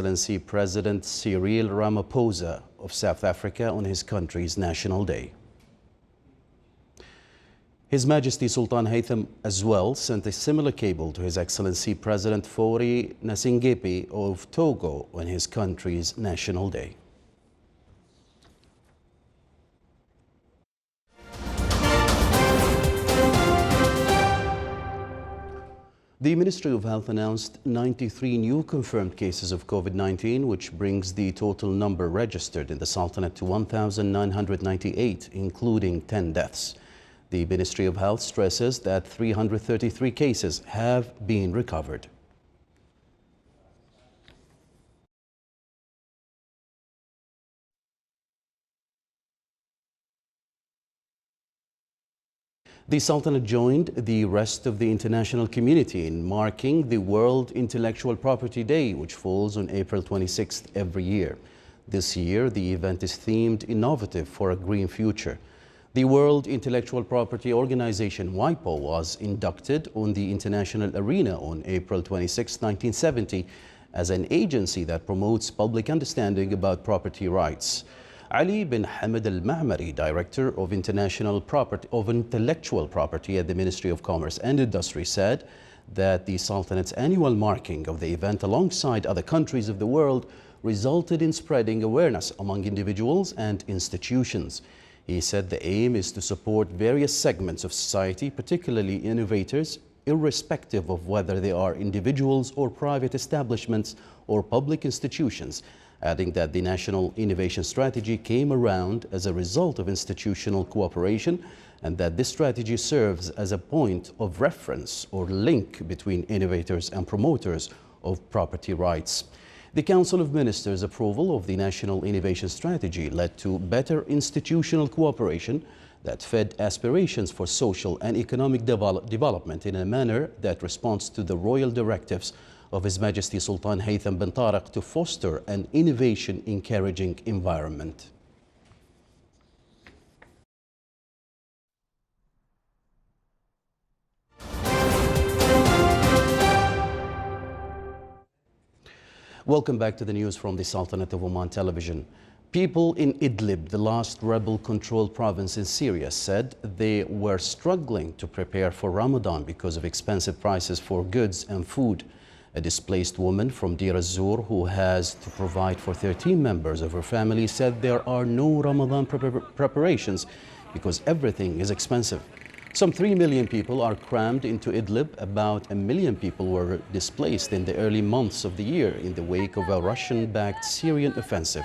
Excellency President Cyril Ramaphosa of South Africa on his country's National Day. His Majesty Sultan Haytham as well sent a similar cable to His Excellency President Faure Gnassingbe of Togo on his country's National Day. The Ministry of Health announced 93 new confirmed cases of COVID-19, which brings the total number registered in the Sultanate to 1,998, including 10 deaths. The Ministry of Health stresses that 333 cases have been recovered. The Sultanate joined the rest of the international community in marking the World Intellectual Property Day, which falls on April 26th every year. This year, the event is themed Innovative for a Green Future. The World Intellectual Property Organization, WIPO, was inducted on the international arena on April 26, 1970, as an agency that promotes public understanding about property rights. Ali bin Hamad al-Ma'mari, Director of Intellectual Property at the Ministry of Commerce and Industry, said that the Sultanate's annual marking of the event alongside other countries of the world resulted in spreading awareness among individuals and institutions. He said the aim is to support various segments of society, particularly innovators, irrespective of whether they are individuals or private establishments or public institutions, adding that the National Innovation Strategy came around as a result of institutional cooperation and that this strategy serves as a point of reference or link between innovators and promoters of property rights. The Council of Ministers' approval of the National Innovation Strategy led to better institutional cooperation that fed aspirations for social and economic development in a manner that responds to the royal directives of His Majesty Sultan Haytham bin Tariq to foster an innovation-encouraging environment. Welcome back to the news from the Sultanate of Oman Television. People in Idlib, the last rebel-controlled province in Syria, said they were struggling to prepare for Ramadan because of expensive prices for goods and food. A displaced woman from Deir ez-Zor who has to provide for 13 members of her family said there are no Ramadan preparations because everything is expensive. Some 3 million people are crammed into Idlib. About 1 million people were displaced in the early months of the year in the wake of a Russian-backed Syrian offensive.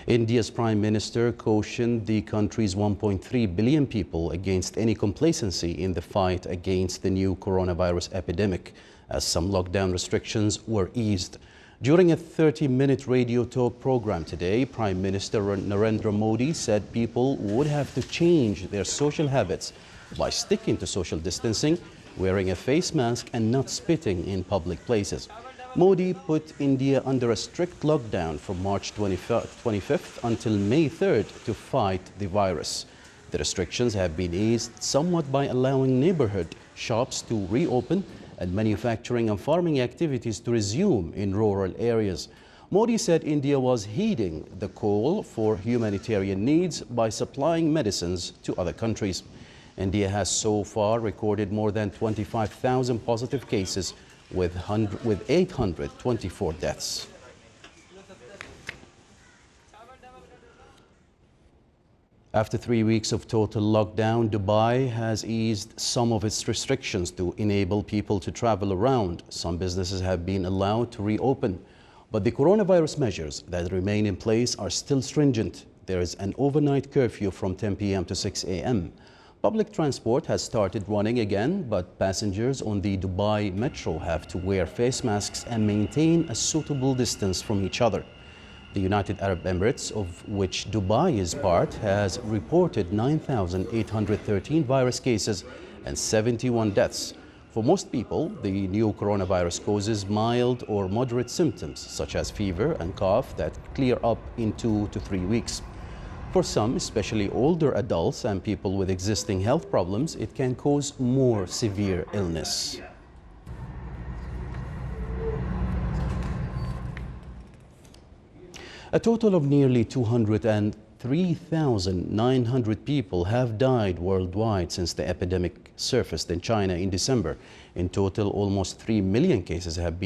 India's Prime Minister cautioned the country's 1.3 billion people against any complacency in the fight against the new coronavirus epidemic, as some lockdown restrictions were eased. During a 30-minute radio talk program today, Prime Minister Narendra Modi said people would have to change their social habits by sticking to social distancing, wearing a face mask and not spitting in public places. Modi put India under a strict lockdown from March 25th until May 3rd to fight the virus. The restrictions have been eased somewhat by allowing neighborhood shops to reopen and manufacturing and farming activities to resume in rural areas. Modi said India was heeding the call for humanitarian needs by supplying medicines to other countries. India has so far recorded more than 25,000 positive cases with 824 deaths. After 3 weeks of total lockdown, Dubai has eased some of its restrictions to enable people to travel around. Some businesses have been allowed to reopen, but the coronavirus measures that remain in place are still stringent. There is an overnight curfew from 10 p.m. to 6 a.m. Public transport has started running again, but passengers on the Dubai Metro have to wear face masks and maintain a suitable distance from each other. The United Arab Emirates, of which Dubai is part, has reported 9,813 virus cases and 71 deaths. For most people, the new coronavirus causes mild or moderate symptoms, such as fever and cough, that clear up in 2 to 3 weeks. For some, especially older adults and people with existing health problems, it can cause more severe illness. A total of nearly 203,900 people have died worldwide since the epidemic surfaced in China in December. In total, almost 3 million cases have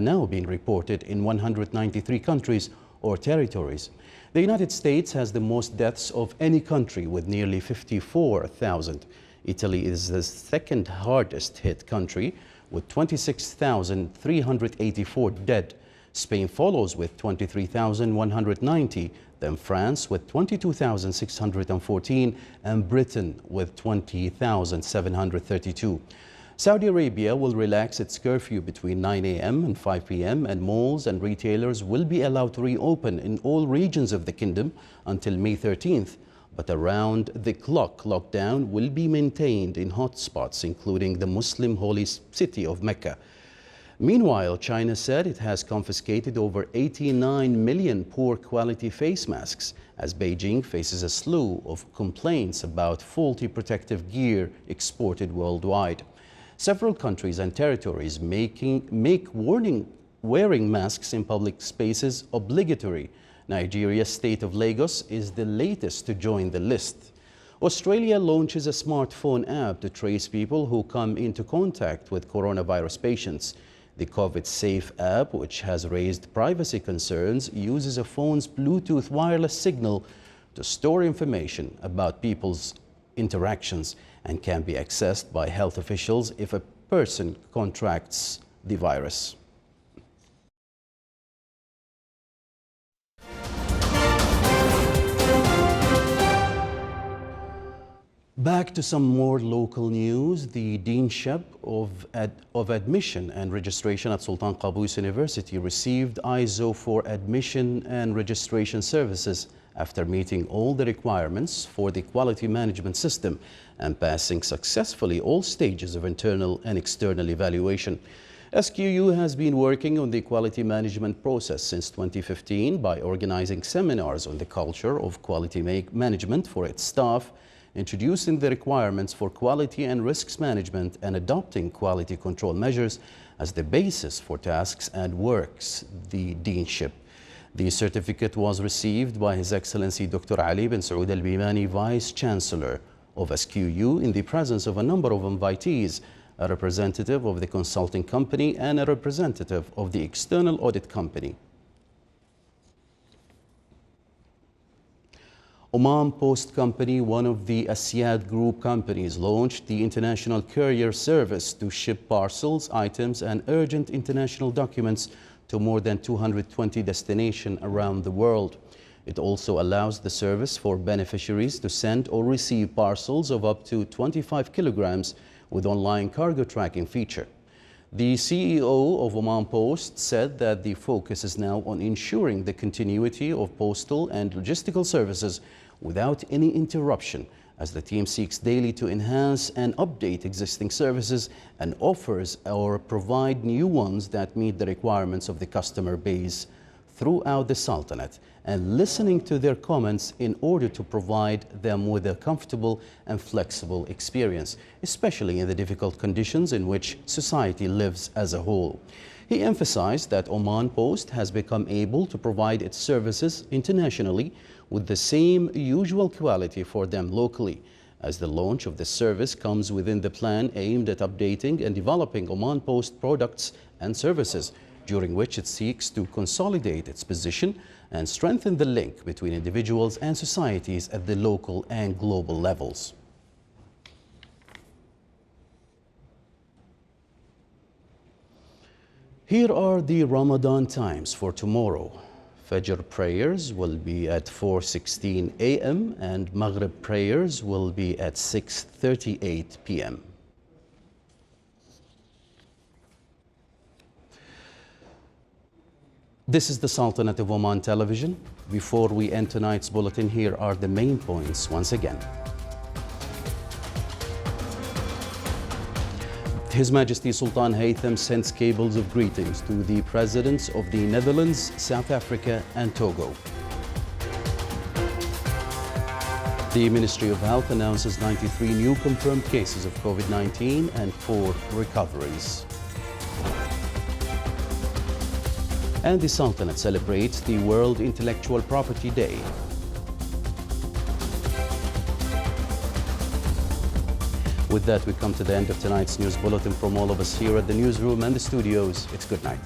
now been reported in 193 countries or territories. The United States has the most deaths of any country with nearly 54,000. Italy is the second hardest hit country with 26,384 dead. Spain follows with 23,190, then France with 22,614, and Britain with 20,732. Saudi Arabia will relax its curfew between 9 a.m. and 5 p.m. and malls and retailers will be allowed to reopen in all regions of the kingdom until May 13th. But around-the-clock lockdown will be maintained in hotspots, including the Muslim holy city of Mecca. Meanwhile, China said it has confiscated over 89 million poor-quality face masks as Beijing faces a slew of complaints about faulty protective gear exported worldwide. Several countries and territories make wearing masks in public spaces obligatory. Nigeria's state of Lagos is the latest to join the list. Australia launches a smartphone app to trace people who come into contact with coronavirus patients. The COVID Safe app, which has raised privacy concerns, uses a phone's Bluetooth wireless signal to store information about people's interactions and can be accessed by health officials if a person contracts the virus. Back to some more local news. The Deanship of Admission and Registration at Sultan Qaboos University received ISO for admission and registration services after meeting all the requirements for the quality management system and passing successfully all stages of internal and external evaluation. SQU has been working on the quality management process since 2015 by organizing seminars on the culture of quality management for its staff, introducing the requirements for quality and risks management, and adopting quality control measures as the basis for tasks and works the Deanship. The certificate was received by His Excellency Dr. Ali bin Saud al-Bimani, Vice Chancellor of SQU, in the presence of a number of invitees, a representative of the consulting company and a representative of the external audit company. Oman Post Company, one of the Asyad Group companies, launched the international courier service to ship parcels, items, and urgent international documents to more than 220 destinations around the world. It also allows the service for beneficiaries to send or receive parcels of up to 25 kilograms with online cargo tracking feature. The CEO of Oman Post said that the focus is now on ensuring the continuity of postal and logistical services without any interruption, as the team seeks daily to enhance and update existing services and offers or provide new ones that meet the requirements of the customer base throughout the Sultanate, and listening to their comments in order to provide them with a comfortable and flexible experience, especially in the difficult conditions in which society lives as a whole. He emphasized that Oman Post has become able to provide its services internationally with the same usual quality for them locally, as the launch of this service comes within the plan aimed at updating and developing Oman Post products and services, during which it seeks to consolidate its position and strengthen the link between individuals and societies at the local and global levels. Here are the Ramadan times for tomorrow. Fajr prayers will be at 4:16 a.m. and Maghrib prayers will be at 6:38 p.m. This is the Sultanate of Oman Television. Before we end tonight's bulletin, here are the main points once again. His Majesty Sultan Haytham sends cables of greetings to the presidents of the Netherlands, South Africa and Togo. The Ministry of Health announces 93 new confirmed cases of COVID-19 and 4 recoveries. and the Sultanate celebrates the World Intellectual Property Day. With that, we come to the end of tonight's news bulletin. From all of us here at the newsroom and the studios, it's good night.